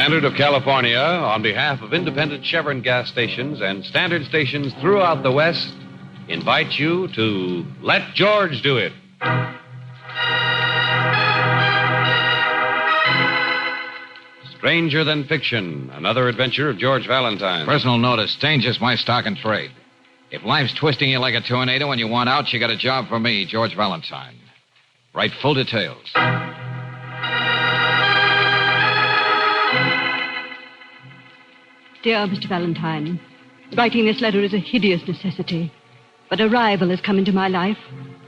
Standard of California, on behalf of independent Chevron gas stations and standard stations throughout the West, invites you to Let George Do It. Stranger Than Fiction, another adventure of George Valentine. Personal notice, danger's my stock and trade. If life's twisting you like a tornado and you want out, you got a job for me, George Valentine. Write full details. Dear Mr. Valentine, writing this letter is a hideous necessity. But a rival has come into my life,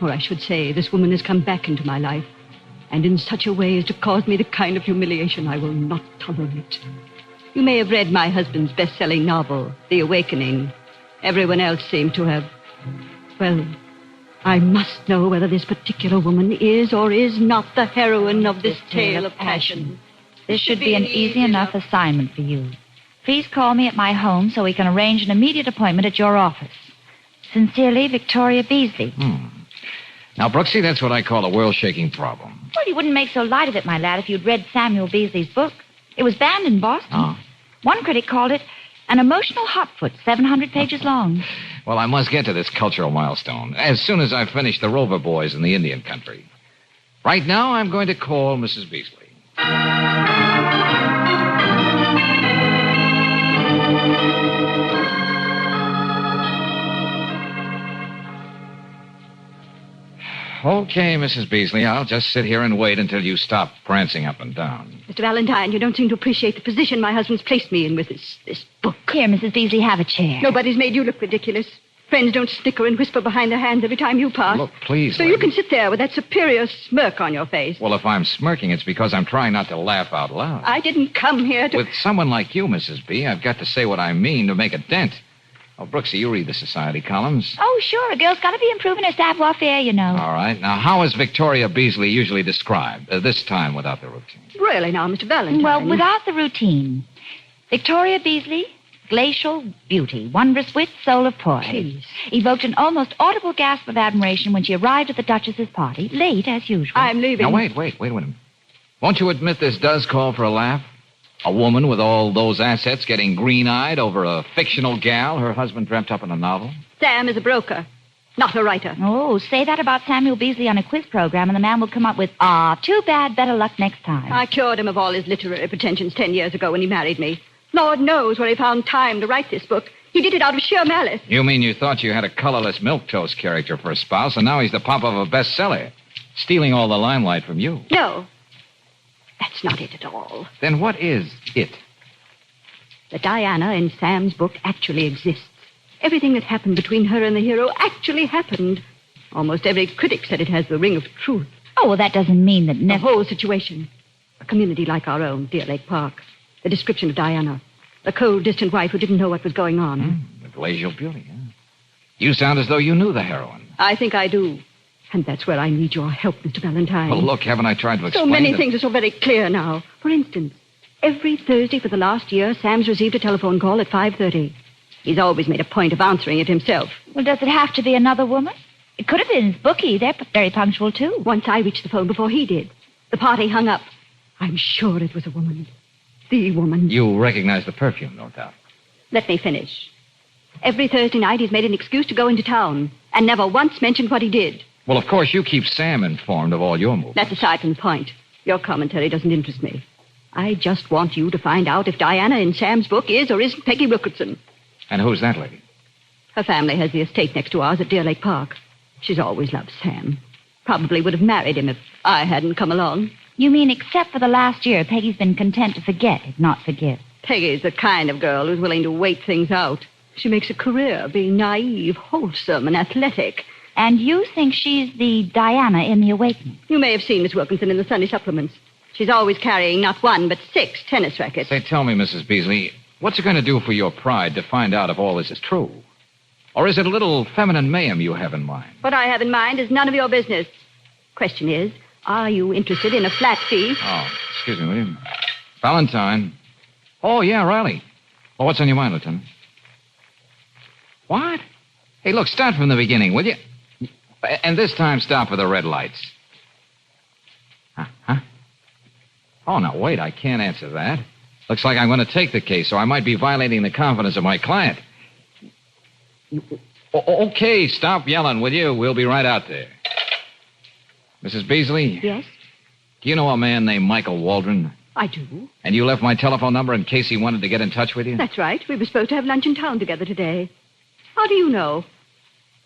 or I should say, this woman has come back into my life, and in such a way as to cause me the kind of humiliation I will not tolerate. You may have read my husband's best-selling novel, The Awakening. Everyone else seemed to have. Well, I must know whether this particular woman is or is not the heroine of this tale of passion. This should be an easy enough assignment for you. Please call me at my home so we can arrange an immediate appointment at your office. Sincerely, Victoria Beasley. Now, Brooksy, that's what I call a world-shaking problem. Well, you wouldn't make so light of it, my lad, if you'd read Samuel Beasley's book. It was banned in Boston. Oh. One critic called it an emotional hotfoot, 700 pages long. Well, I must get to this cultural milestone as soon as I've finished the Rover Boys in the Indian country. Right now, I'm going to call Mrs. Beasley. Okay, Mrs. Beasley, I'll just sit here and wait until you stop prancing up and down. Mr. Valentine, you don't seem to appreciate the position my husband's placed me in with this book. Here, Mrs. Beasley, have a chair. Nobody's made you look ridiculous. Friends don't snicker and whisper behind their hands every time you pass. Look, please, So lady. you can sit there with that superior smirk on your face. Well, if I'm smirking, it's because I'm trying not to laugh out loud. I didn't come here to... With someone like you, Mrs. B, I've got to say what I mean to make a dent. Oh, Brooksy, you read the society columns. Oh, sure. A girl's got to be improving her savoir-faire, you know. All right. Now, how is Victoria Beasley usually described, this time without the routine? Really now, Mr. Valentine. Well, without the routine. Victoria Beasley, glacial beauty, wondrous wit, soul of poise. Please. Evoked an almost audible gasp of admiration when she arrived at the Duchess's party, late as usual. I'm leaving. Now, wait a minute. Won't you admit this does call for a laugh? A woman with all those assets getting green-eyed over a fictional gal her husband dreamt up in a novel? Sam is a broker, not a writer. Oh, say that about Samuel Beasley on a quiz program, and the man will come up with, too bad, better luck next time. I cured him of all his literary pretensions 10 years ago when he married me. Lord knows where he found time to write this book. He did it out of sheer malice. You mean you thought you had a colorless milquetoast character for a spouse, and now he's the pop of a bestseller, stealing all the limelight from you? No, that's not it at all. Then what is it? The Diana in Sam's book actually exists. Everything that happened between her and the hero actually happened. Almost every critic said it has the ring of truth. Oh, well, that doesn't mean that The whole situation. A community like our own, Deer Lake Park. The description of Diana. A cold, distant wife who didn't know what was going on. The glacial beauty, huh? You sound as though you knew the heroine. I think I do. And that's where I need your help, Mr. Valentine. Well, look, haven't I tried to explain So many that- things are so very clear now. For instance, every Thursday for the last year, Sam's received a telephone call at 5:30. He's always made a point of answering it himself. Well, does it have to be another woman? It could have been his bookie. They're very punctual, too. Once I reached the phone before he did. The party hung up. I'm sure it was a woman. The woman. You recognize the perfume, no doubt. Let me finish. Every Thursday night, he's made an excuse to go into town and never once mentioned what he did. Well, of course, you keep Sam informed of all your movements. That's aside from the point. Your commentary doesn't interest me. I just want you to find out if Diana in Sam's book is or isn't Peggy Wilkinson. And who's that lady? Her family has the estate next to ours at Deer Lake Park. She's always loved Sam. Probably would have married him if I hadn't come along. You mean except for the last year, Peggy's been content to forget, if not forgive. Peggy's the kind of girl who's willing to wait things out. She makes a career being naive, wholesome, and athletic. And you think she's the Diana in The Awakening? You may have seen Miss Wilkinson in the Sunday supplements. She's always carrying not one, but 6 tennis rackets. Say, tell me, Mrs. Beasley, what's it going to do for your pride to find out if all this is true? Or is it a little feminine mayhem you have in mind? What I have in mind is none of your business. Question is, are you interested in a flat fee? Oh, excuse me, will you? Valentine. Oh, yeah, Riley. Well, what's on your mind, Lieutenant? What? Hey, look, start from the beginning, will you? And this time, stop for the red lights. Huh? Oh, now, wait, I can't answer that. Looks like I'm going to take the case, or I might be violating the confidence of my client. Okay, stop yelling, will you? We'll be right out there. Mrs. Beasley? Yes? Do you know a man named Michael Waldron? I do. And you left my telephone number in case he wanted to get in touch with you? That's right. We were supposed to have lunch in town together today. How do you know?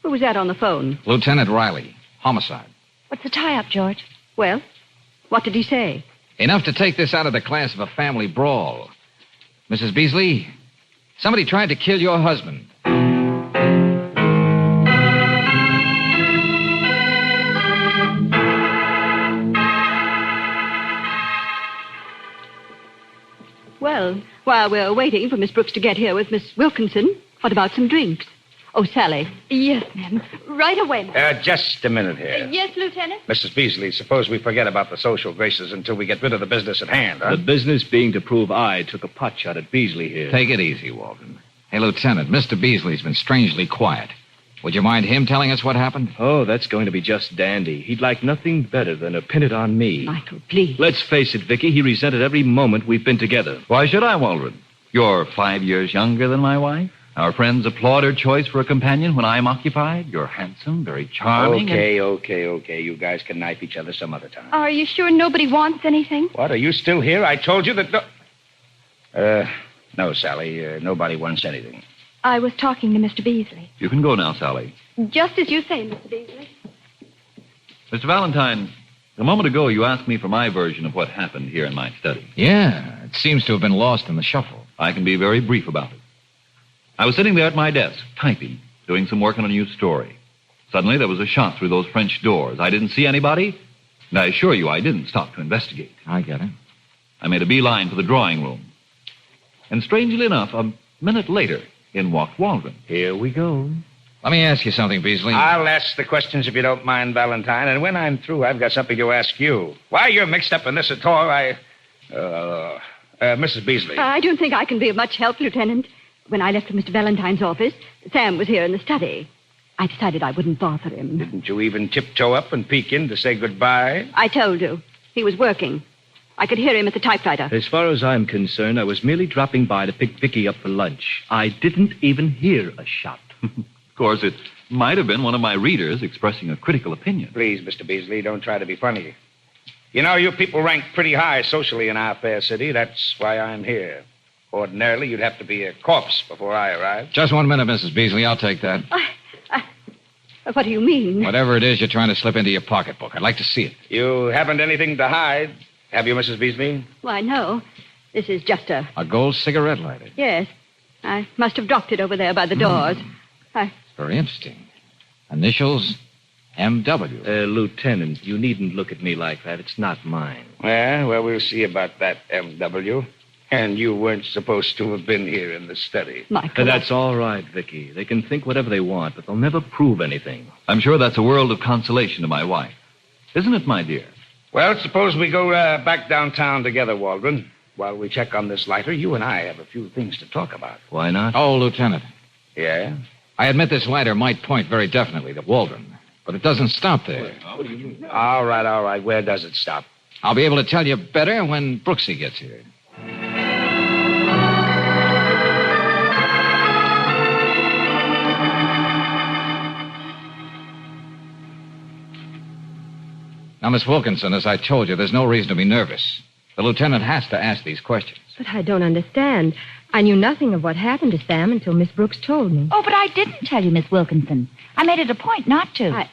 Who was that on the phone? Lieutenant Riley. Homicide. What's the tie-up, George? Well, what did he say? Enough to take this out of the class of a family brawl. Mrs. Beasley, somebody tried to kill your husband. Well, while we're waiting for Miss Brooks to get here with Miss Wilkinson, what about some drinks? Oh, Sally. Yes, ma'am. Right away, ma'am. Just a minute here. Yes, Lieutenant? Mrs. Beasley, suppose we forget about the social graces until we get rid of the business at hand, huh? The business being to prove I took a pot shot at Beasley here. Take it easy, Waldron. Hey, Lieutenant, Mr. Beasley's been strangely quiet. Would you mind him telling us what happened? Oh, that's going to be just dandy. He'd like nothing better than to pin it on me. Michael, please. Let's face it, Vicky, he resented every moment we've been together. Why should I, Waldron? You're 5 years younger than my wife. Our friends applaud her choice for a companion when I'm occupied. You're handsome, very charming. Okay. You guys can knife each other some other time. Are you sure nobody wants anything? What, are you still here? I told you that no, Sally, nobody wants anything. I was talking to Mr. Beasley. You can go now, Sally. Just as you say, Mr. Beasley. Mr. Valentine, a moment ago you asked me for my version of what happened here in my study. Yeah, it seems to have been lost in the shuffle. I can be very brief about it. I was sitting there at my desk, typing, doing some work on a new story. Suddenly there was a shot through those French doors. I didn't see anybody, and I assure you I didn't stop to investigate. I get it. I made a beeline for the drawing room. And strangely enough, a minute later, in walked Waldron. Here we go. Let me ask you something, Beasley. I'll ask the questions if you don't mind, Valentine, and when I'm through, I've got something to ask you. Why you're mixed up in this at all, Mrs. Beasley. I don't think I can be of much help, Lieutenant. When I left for Mr. Valentine's office, Sam was here in the study. I decided I wouldn't bother him. Didn't you even tiptoe up and peek in to say goodbye? I told you. He was working. I could hear him at the typewriter. As far as I'm concerned, I was merely dropping by to pick Vicky up for lunch. I didn't even hear a shot. Of course, it might have been one of my readers expressing a critical opinion. Please, Mr. Beasley, don't try to be funny. You know, you people rank pretty high socially in our fair city. That's why I'm here. Ordinarily, you'd have to be a corpse before I arrive. Just 1 minute, Mrs. Beasley. I'll take that. What do you mean? Whatever it is you're trying to slip into your pocketbook, I'd like to see it. You haven't anything to hide, have you, Mrs. Beasley? Why, no. This is just a... A gold cigarette lighter. Yes. I must have dropped it over there by the doors. Very interesting. Initials M.W. Lieutenant, you needn't look at me like that. It's not mine. Well, we'll see about that, M.W. And you weren't supposed to have been here in the study. Michael. That's all right, Vicky. They can think whatever they want, but they'll never prove anything. I'm sure that's a world of consolation to my wife. Isn't it, my dear? Well, suppose we go back downtown together, Waldron. While we check on this lighter, you and I have a few things to talk about. Why not? Oh, Lieutenant. Yeah? I admit this lighter might point very definitely to Waldron, but it doesn't stop there. What do you mean? All right. Where does it stop? I'll be able to tell you better when Brooksy gets here. Now, Miss Wilkinson, as I told you, there's no reason to be nervous. The lieutenant has to ask these questions. But I don't understand. I knew nothing of what happened to Sam until Miss Brooks told me. Oh, but I didn't tell you, Miss Wilkinson. I made it a point not to.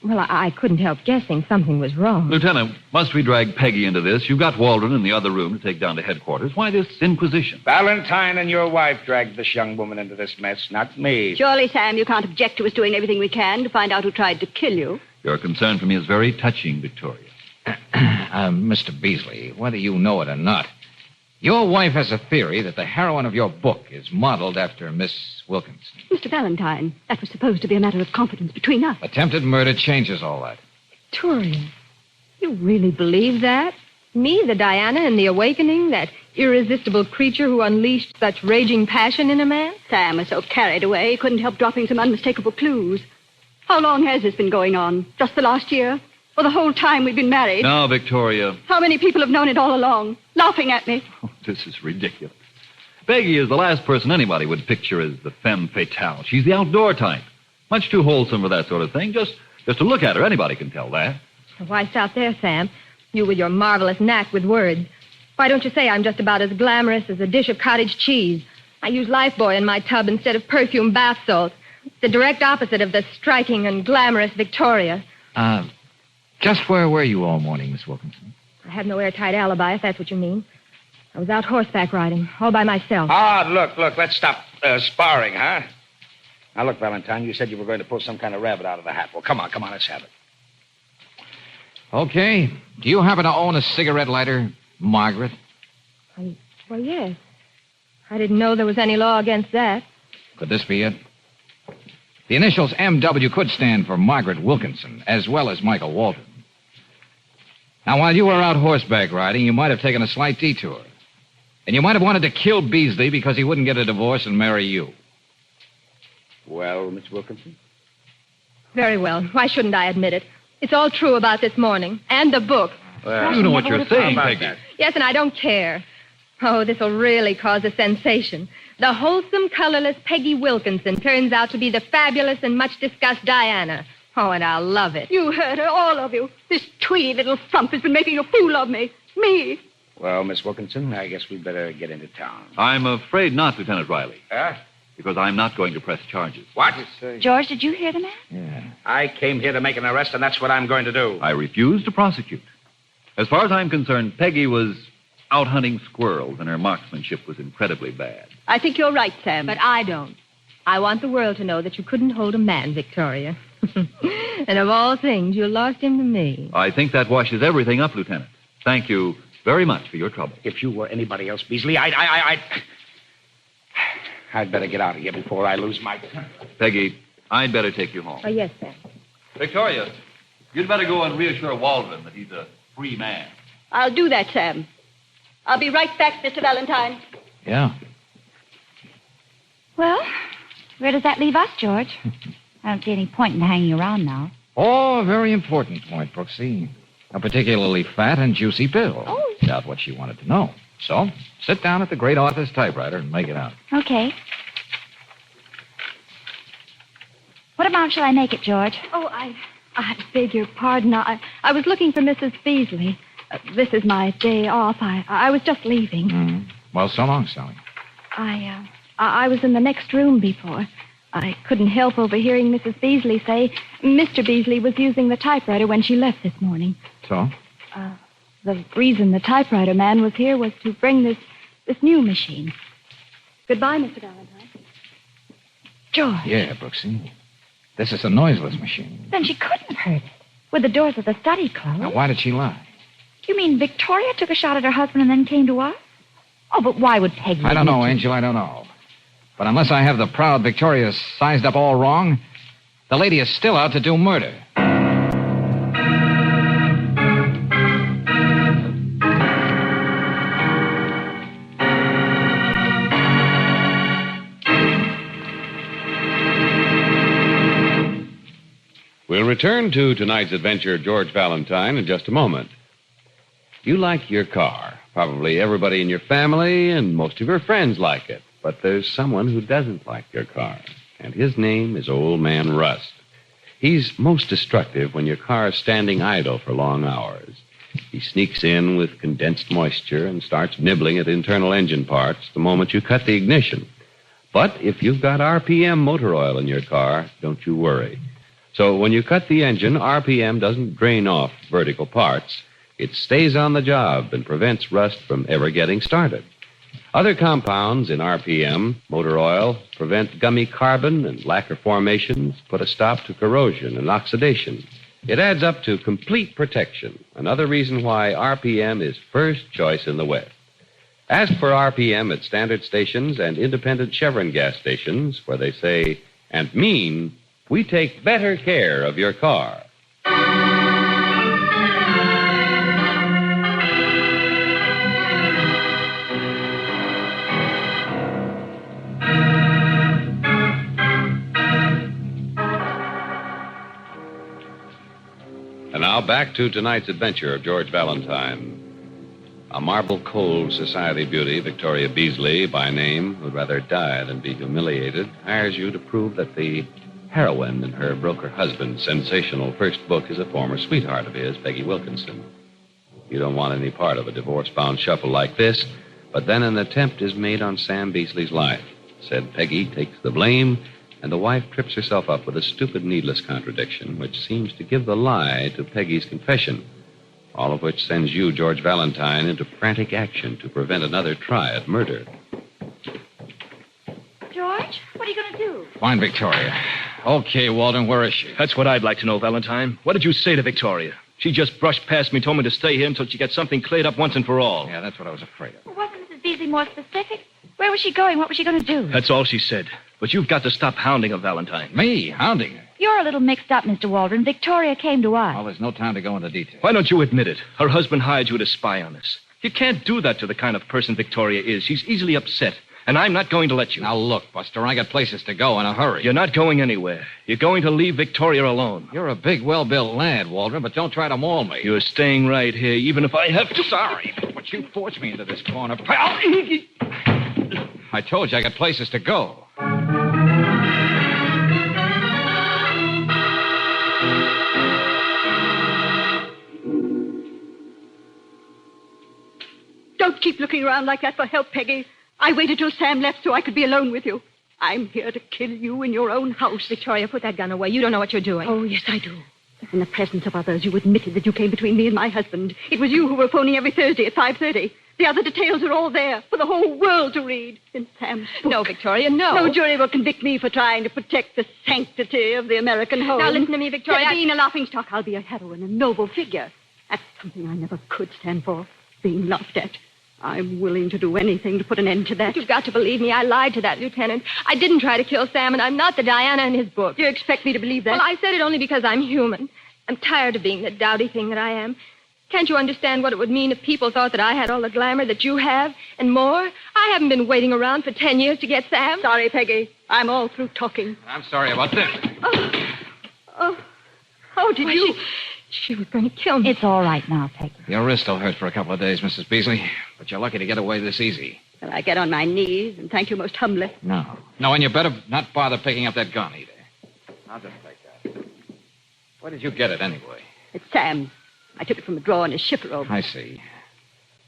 I couldn't help guessing something was wrong. Lieutenant, must we drag Peggy into this? You've got Waldron in the other room to take down to headquarters. Why this inquisition? Valentine and your wife dragged this young woman into this mess, not me. Surely, Sam, you can't object to us doing everything we can to find out who tried to kill you. Your concern for me is very touching, Victoria. Mr. Beasley, whether you know it or not, your wife has a theory that the heroine of your book is modeled after Miss Wilkinson. Mr. Valentine, that was supposed to be a matter of confidence between us. Attempted murder changes all that. Victoria, you really believe that? Me, the Diana in The Awakening, that irresistible creature who unleashed such raging passion in a man? Sam was so carried away, he couldn't help dropping some unmistakable clues. How long has this been going on? Just the last year? For the whole time we've been married. Now, Victoria. How many people have known it all along, laughing at me? Oh, this is ridiculous. Peggy is the last person anybody would picture as the femme fatale. She's the outdoor type. Much too wholesome for that sort of thing. Just to look at her, anybody can tell that. Why stop there, Sam? You with your marvelous knack with words. Why don't you say I'm just about as glamorous as a dish of cottage cheese? I use Lifebuoy in my tub instead of perfume bath salts. It's the direct opposite of the striking and glamorous Victoria. Just where were you all morning, Miss Wilkinson? I have no airtight alibi, if that's what you mean. I was out horseback riding, all by myself. Look, let's stop sparring, huh? Now, look, Valentine, you said you were going to pull some kind of rabbit out of the hat. Well, come on, let's have it. Okay. Do you happen to own a cigarette lighter, Margaret? Well, yes. I didn't know there was any law against that. Could this be it? The initials M.W. could stand for Margaret Wilkinson, as well as Michael Walton. Now, while you were out horseback riding, you might have taken a slight detour. And you might have wanted to kill Beasley because he wouldn't get a divorce and marry you. Well, Miss Wilkinson? Very well. Why shouldn't I admit it? It's all true about this morning. And the book. Well, You know what you're saying, Peggy. that? Yes, and I don't care. Oh, this will really cause a sensation. The wholesome, colorless Peggy Wilkinson turns out to be the fabulous and much-discussed Diana. Oh, and I'll love it. You heard her, all of you. This tweedy little frump has been making a fool of me. Me. Well, Miss Wilkinson, I guess we'd better get into town. I'm afraid not, Lieutenant Riley, Huh? because I'm not going to press charges. What? George, did you hear the man? Yeah. I came here to make an arrest, and that's what I'm going to do. I refuse to prosecute. As far as I'm concerned, Peggy was out hunting squirrels, and her marksmanship was incredibly bad. I think you're right, Sam. But I don't. I want the world to know that you couldn't hold a man, Victoria. And of all things, you lost him to me. I think that washes everything up, Lieutenant. Thank you very much for your trouble. If you were anybody else, Beasley, I'd better get out of here before I lose my temper. Peggy, I'd better take you home. Oh, yes, Sam. Victoria, you'd better go and reassure Waldron that he's a free man. I'll do that, Sam. I'll be right back, Mr. Valentine. Yeah. Well, where does that leave us, George? I don't see any point in hanging around now. Oh, a very important point, Brooksy. A particularly fat and juicy bill. Oh. Doubt what she wanted to know. So, sit down at the great author's typewriter and make it out. Okay. What amount shall I make it, George? Oh, I beg your pardon. I was looking for Mrs. Beasley. This is my day off. I was just leaving. Mm. Well, so long, Sally. I was in the next room before. I couldn't help overhearing Mrs. Beasley say Mr. Beasley was using the typewriter when she left this morning. So? The reason the typewriter man was here was to bring this new machine. Goodbye, Mr. Valentine. George. Yeah, Brooksy. This is a noiseless machine. Then she couldn't have heard it. With the doors of the study closed. Now, why did she lie? You mean Victoria took a shot at her husband and then came to us? Oh, but why would Peggy... I don't know, admit to- Angel, I don't know. But unless I have the proud Victoria sized up all wrong, the lady is still out to do murder. We'll return to tonight's adventure, George Valentine, in just a moment. You like your car. Probably everybody in your family and most of your friends like it. But there's someone who doesn't like your car, and his name is Old Man Rust. He's most destructive when your car is standing idle for long hours. He sneaks in with condensed moisture and starts nibbling at internal engine parts the moment you cut the ignition. But if you've got RPM motor oil in your car, don't you worry. So when you cut the engine, RPM doesn't drain off vertical parts. It stays on the job and prevents rust from ever getting started. Other compounds in RPM, motor oil, prevent gummy carbon and lacquer formations, put a stop to corrosion and oxidation. It adds up to complete protection, another reason why RPM is first choice in the West. Ask for RPM at standard stations and independent Chevron gas stations where they say and mean, we take better care of your car. And now back to tonight's adventure of George Valentine. A marble cold society beauty, Victoria Beasley by name, who'd rather die than be humiliated, hires you to prove that the heroine in her broker husband's sensational first book is a former sweetheart of his, Peggy Wilkinson. You don't want any part of a divorce-bound shuffle like this, but then an attempt is made on Sam Beasley's life. Said Peggy takes the blame, and the wife trips herself up with a stupid, needless contradiction, which seems to give the lie to Peggy's confession. All of which sends you, George Valentine, into frantic action to prevent another try at murder. George, what are you going to do? Find Victoria. Okay, Walden, where is she? That's what I'd like to know, Valentine. What did you say to Victoria? She just brushed past me, told me to stay here until she got something cleared up once and for all. Yeah, that's what I was afraid of. Well, wasn't Mrs. Beasley more specific? Where was she going? What was she going to do? That's all she said. But you've got to stop hounding her, Valentine. Me? Hounding her? You're a little mixed up, Mr. Waldron. Victoria came to us. Well, there's no time to go into detail. Why don't you admit it? Her husband hired you to spy on us. You can't do that to the kind of person Victoria is. She's easily upset. And I'm not going to let you. Now, look, Buster, I got places to go in a hurry. You're not going anywhere. You're going to leave Victoria alone. You're a big, well-built lad, Waldron, but don't try to maul me. You're staying right here, even if I have to. Sorry, but you forced me into this corner, pal. I told you I got places to go. Don't keep looking around like that for help, Peggy. I waited till Sam left so I could be alone with you. I'm here to kill you in your own house. Victoria, put that gun away. You don't know what you're doing. Oh, yes, I do. In the presence of others, you admitted that you came between me and my husband. It was you who were phoning every Thursday at 5:30. The other details are all there for the whole world to read in Sam's book. No, Victoria, no. No jury will convict me for trying to protect the sanctity of the American home. Now, listen to me, Victoria. Instead of being a laughingstock, I'll be a heroine, a noble figure. That's something I never could stand for, being laughed at. I'm willing to do anything to put an end to that. You've got to believe me. I lied to that lieutenant. I didn't try to kill Sam, and I'm not the Diana in his book. You expect me to believe that? Well, I said it only because I'm human. I'm tired of being the dowdy thing that I am. Can't you understand what it would mean if people thought that I had all the glamour that you have and more? I haven't been waiting around for 10 years to get Sam. Sorry, Peggy. I'm all through talking. I'm sorry about this. How did you... She was going to kill me. It's all right now, Peggy. Your wrist will hurt for a couple of days, Mrs. Beasley, but you're lucky to get away this easy. Well, I get on my knees and thank you most humbly. No, and you better not bother picking up that gun either. I'll just take that. Where did you get it anyway? It's Sam's. I took it from a drawer in his shipper robe. I see.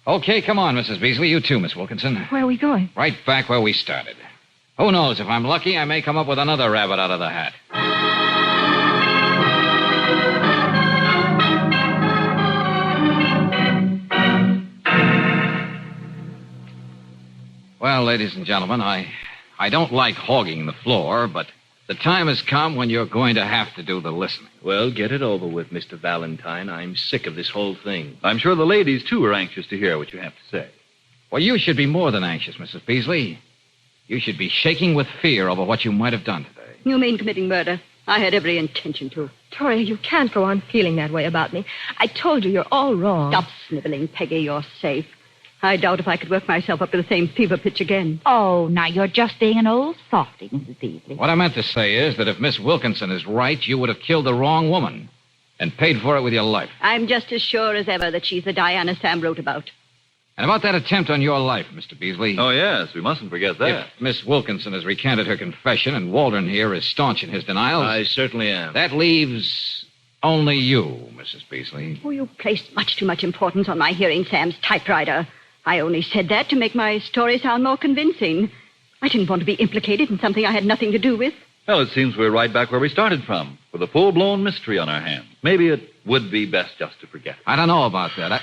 Okay, come on, Mrs. Beasley. You too, Miss Wilkinson. Where are we going? Right back where we started. Who knows? If I'm lucky, I may come up with another rabbit out of the hat. Well, ladies and gentlemen, I don't like hogging the floor, but the time has come when you're going to have to do the listening. Well, get it over with, Mr. Valentine. I'm sick of this whole thing. I'm sure the ladies, too, are anxious to hear what you have to say. Well, you should be more than anxious, Mrs. Beasley. You should be shaking with fear over what you might have done today. You mean committing murder? I had every intention to. Victoria, you can't go on feeling that way about me. I told you you're all wrong. Stop sniveling, Peggy. You're safe. I doubt if I could work myself up to the same fever pitch again. Oh, now you're just being an old softy, Mrs. Beasley. What I meant to say is that if Miss Wilkinson is right, you would have killed the wrong woman and paid for it with your life. I'm just as sure as ever that she's the Diana Sam wrote about. And about that attempt on your life, Mr. Beasley. Oh, yes, we mustn't forget that. If Miss Wilkinson has recanted her confession and Waldron here is staunch in his denials... I certainly am. That leaves only you, Mrs. Beasley. Oh, you placed much too much importance on my hearing Sam's typewriter. I only said that to make my story sound more convincing. I didn't want to be implicated in something I had nothing to do with. Well, it seems we're right back where we started from, with a full-blown mystery on our hands. Maybe it would be best just to forget it. I don't know about that.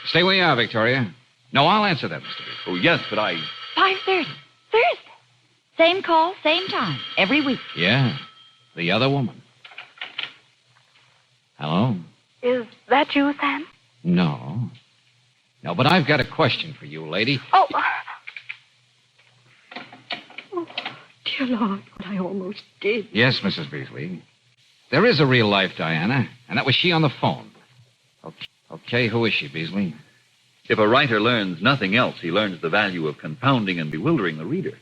Stay where you are, Victoria. No, I'll answer that, Mr. Beasley. Oh, yes, but 5:30. Thursday. Same call, same time. Every week. Yeah, the other woman. Hello? Is that you, Sam? No, but I've got a question for you, lady. Oh, Dear Lord, what I almost did. Yes, Mrs. Beasley. There is a real life Diana, and that was she on the phone. Okay, who is she, Beasley? If a writer learns nothing else, he learns the value of confounding and bewildering the reader.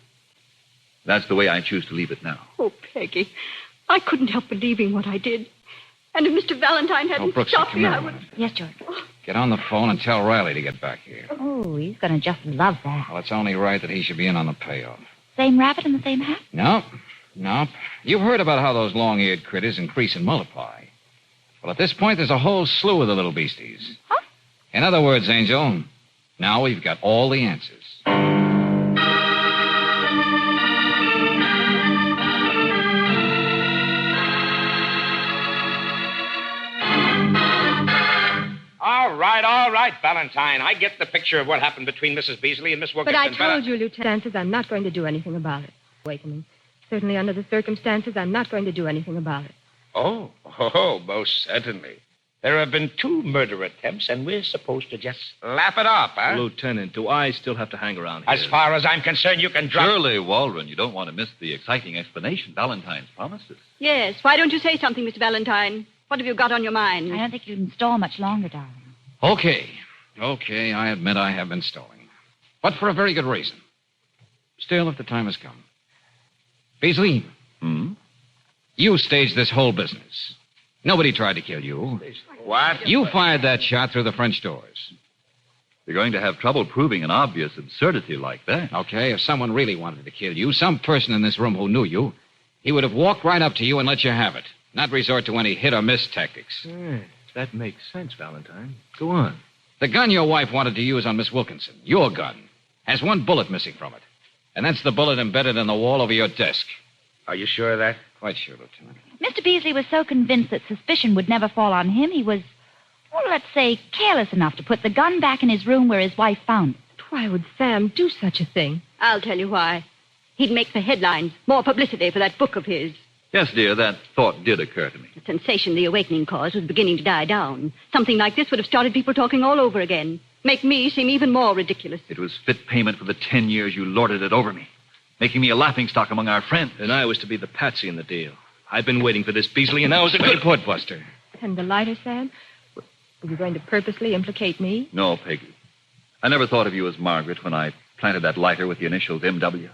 That's the way I choose to leave it now. Oh, Peggy, I couldn't help believing what I did. And if Mr. Valentine hadn't Brooksy, stopped come me, here I a would... minute. Yes, George. Get on the phone and tell Riley to get back here. Oh, he's going to just love that. Well, it's only right that he should be in on the payoff. Same rabbit in the same hat? Nope. You've heard about how those long-eared critters increase and multiply. Well, at this point, there's a whole slew of the little beasties. Huh? In other words, Angel, now we've got all the answers. All right, Valentine. I get the picture of what happened between Mrs. Beasley and Miss But Wilkinson. I told you, Lieutenant, I'm not going to do anything about it. Awakening. Certainly under the circumstances, I'm not going to do anything about it. Oh, most certainly. There have been 2 murder attempts, and we're supposed to just laugh it off, huh? Lieutenant, do I still have to hang around here? As far as I'm concerned, you can drop... Surely, Waldron, you don't want to miss the exciting explanation Valentine's promised us. Yes, why don't you say something, Mr. Valentine? What have you got on your mind? I don't think you can stall much longer, darling. Okay, I admit I have been stalling. But for a very good reason. Still, if the time has come. Beasley, you staged this whole business. Nobody tried to kill you. What? You fired that shot through the French doors. You're going to have trouble proving an obvious absurdity like that. Okay, if someone really wanted to kill you, some person in this room who knew you, he would have walked right up to you and let you have it, not resort to any hit-or-miss tactics. That makes sense, Valentine. Go on. The gun your wife wanted to use on Miss Wilkinson, your gun, has 1 bullet missing from it. And that's the bullet embedded in the wall over your desk. Are you sure of that? Quite sure, Lieutenant. Mr. Beasley was so convinced that suspicion would never fall on him, he was, well, let's say, careless enough to put the gun back in his room where his wife found it. Why would Sam do such a thing? I'll tell you why. He'd make the headlines, more publicity for that book of his. Yes, dear, that thought did occur to me. The sensation the awakening caused was beginning to die down. Something like this would have started people talking all over again. Make me seem even more ridiculous. It was fit payment for the 10 years you lorded it over me, making me a laughingstock among our friends. And I was to be the patsy in the deal. I've been waiting for this, Beasley, and now is a Good good... put, Buster. And the lighter, Sam? Were you going to purposely implicate me? No, Peggy. I never thought of you as Margaret when I planted that lighter with the initials M.W.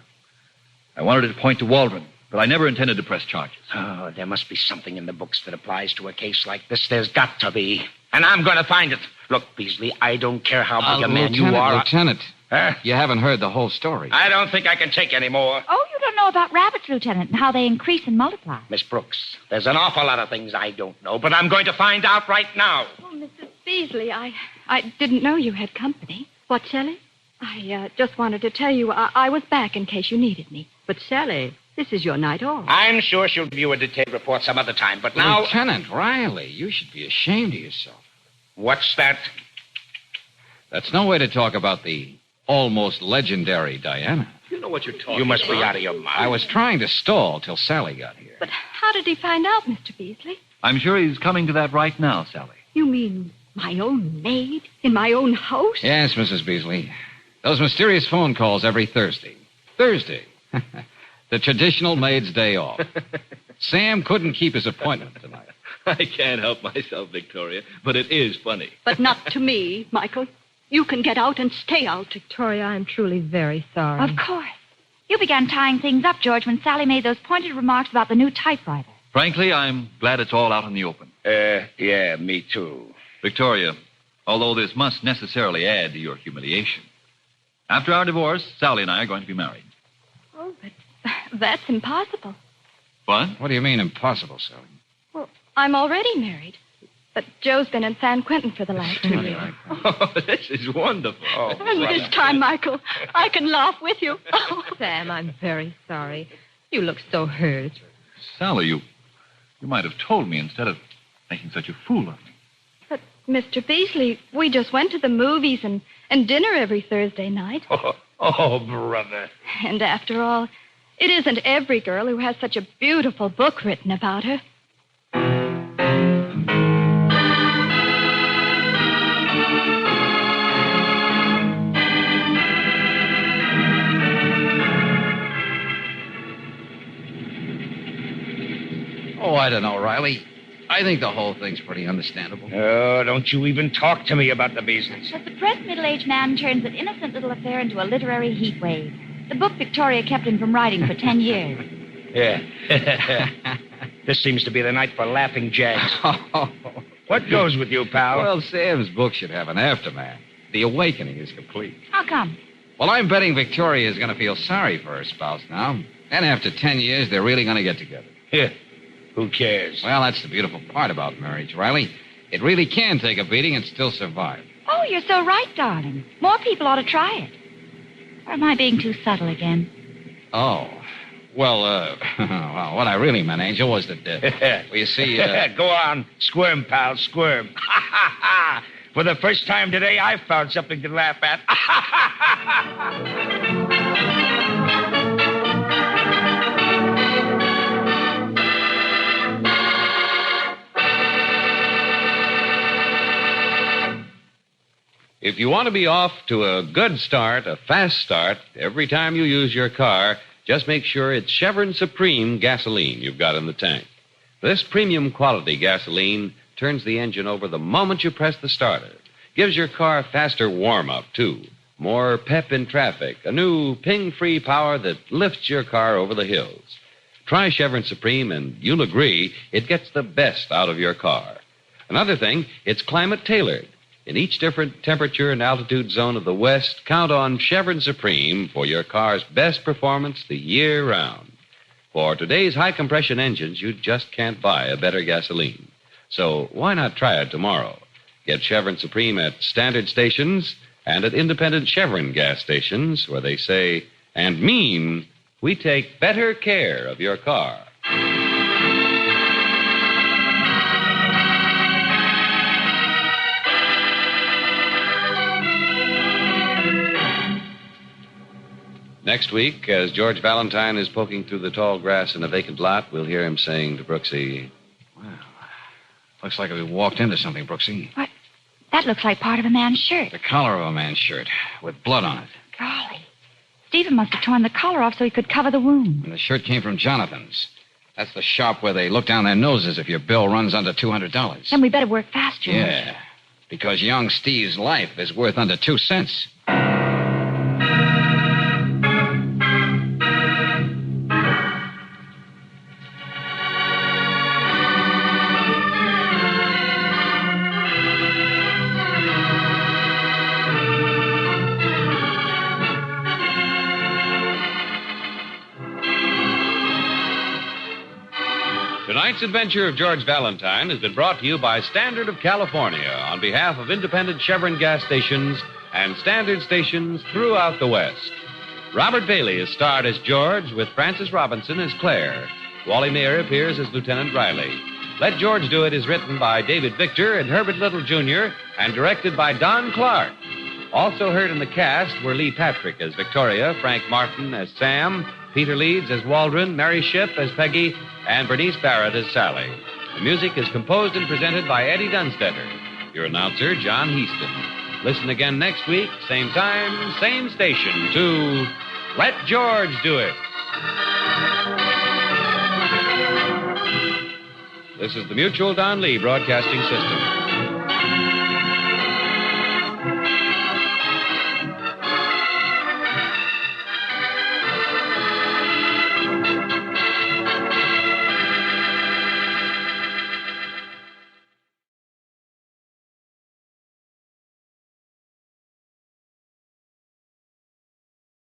I wanted it to point to Waldron, but I never intended to press charges. Oh, there must be something in the books that applies to a case like this. There's got to be. And I'm going to find it. Look, Beasley, I don't care how big a man you are. Lieutenant, Huh? you haven't heard the whole story. I don't think I can take any more. Oh, you don't know about rabbits, Lieutenant, and how they increase and multiply. Miss Brooks, there's an awful lot of things I don't know, but I'm going to find out right now. Oh, Mrs. Beasley, I didn't know you had company. What, Sally? I just wanted to tell you I was back in case you needed me. But, Sally, this is your night off. I'm sure she'll give you a detailed report some other time, but now... Lieutenant Riley, you should be ashamed of yourself. What's that? That's no way to talk about the almost legendary Diana. You know what you're talking You must be about. out of your mind. I was trying to stall till Sally got here. But how did he find out, Mr. Beasley? I'm sure he's coming to that right now, Sally. You mean my own maid in my own house? Yes, Mrs. Beasley. Those mysterious phone calls every Thursday. Thursday. The traditional maid's day off. Sam couldn't keep his appointment tonight. I can't help myself, Victoria, but it is funny. But not to me, Michael. You can get out and stay out. Victoria, I'm truly very sorry. Of course. You began tying things up, George, when Sally made those pointed remarks about the new typewriter. Frankly, I'm glad it's all out in the open. Yeah, me too. Victoria, although this must necessarily add to your humiliation, after our divorce, Sally and I are going to be married. Oh, but that's impossible. What? What do you mean impossible, Sally? Well, I'm already married. But Joe's been in San Quentin for the last 2 years. Oh, this is wonderful. Oh, And this time, Michael, I can laugh with you. Sam, I'm very sorry. You look so hurt. Sally, you might have told me instead of making such a fool of me. But, Mr. Beasley, we just went to the movies and dinner every Thursday night. Oh, brother. And after all, it isn't every girl who has such a beautiful book written about her. Oh, I don't know, Riley. I think the whole thing's pretty understandable. Oh, don't you even talk to me about the Beasleys. As the depressed middle-aged man turns an innocent little affair into a literary heat wave. The book Victoria kept him from writing for 10 years. Yeah. This seems to be the night for laughing jacks. What goes with you, pal? Well, Sam's book should have an aftermath. The awakening is complete. How come? Well, I'm betting Victoria is going to feel sorry for her spouse now. And after 10 years, they're really going to get together. Yeah. Who cares? Well, that's the beautiful part about marriage, Riley. It really can take a beating and still survive. Oh, you're so right, darling. More people ought to try it. Or am I being too subtle again? Oh. Well, well, what I really meant, Angel, was that, well, you see, Go on. Squirm, pal. Squirm. For the first time today, I've found something to laugh at. If you want to be off to a good start, a fast start, every time you use your car, just make sure it's Chevron Supreme gasoline you've got in the tank. This premium quality gasoline turns the engine over the moment you press the starter. Gives your car a faster warm-up, too. More pep in traffic. A new ping-free power that lifts your car over the hills. Try Chevron Supreme and you'll agree it gets the best out of your car. Another thing, it's climate-tailored. In each different temperature and altitude zone of the West, count on Chevron Supreme for your car's best performance the year round. For today's high-compression engines, you just can't buy a better gasoline. So why not try it tomorrow? Get Chevron Supreme at standard stations and at independent Chevron gas stations where they say and mean we take better care of your car. Next week, as George Valentine is poking through the tall grass in a vacant lot, we'll hear him saying to Brooksy, well, looks like we walked into something, Brooksy. What? That looks like part of a man's shirt. The collar of a man's shirt with blood on it. Golly. Stephen must have torn the collar off so he could cover the wound. And the shirt came from Jonathan's. That's the shop where they look down their noses if your bill runs under $200. Then we better work fast, George. Yeah, because young Steve's life is worth under 2 cents. Tonight's adventure of George Valentine has been brought to you by Standard of California on behalf of independent Chevron gas stations and standard stations throughout the West. Robert Bailey is starred as George with Frances Robinson as Claire. Wally Mayer appears as Lieutenant Riley. Let George Do It is written by David Victor and Herbert Little, Jr. and directed by Don Clark. Also heard in the cast were Lee Patrick as Victoria, Frank Martin as Sam, Peter Leeds as Waldron, Mary Shipp as Peggy, and Bernice Barrett as Sally. The music is composed and presented by Eddie Dunstetter. Your announcer, John Heaston. Listen again next week, same time, same station, to Let George Do It. This is the Mutual Don Lee Broadcasting System.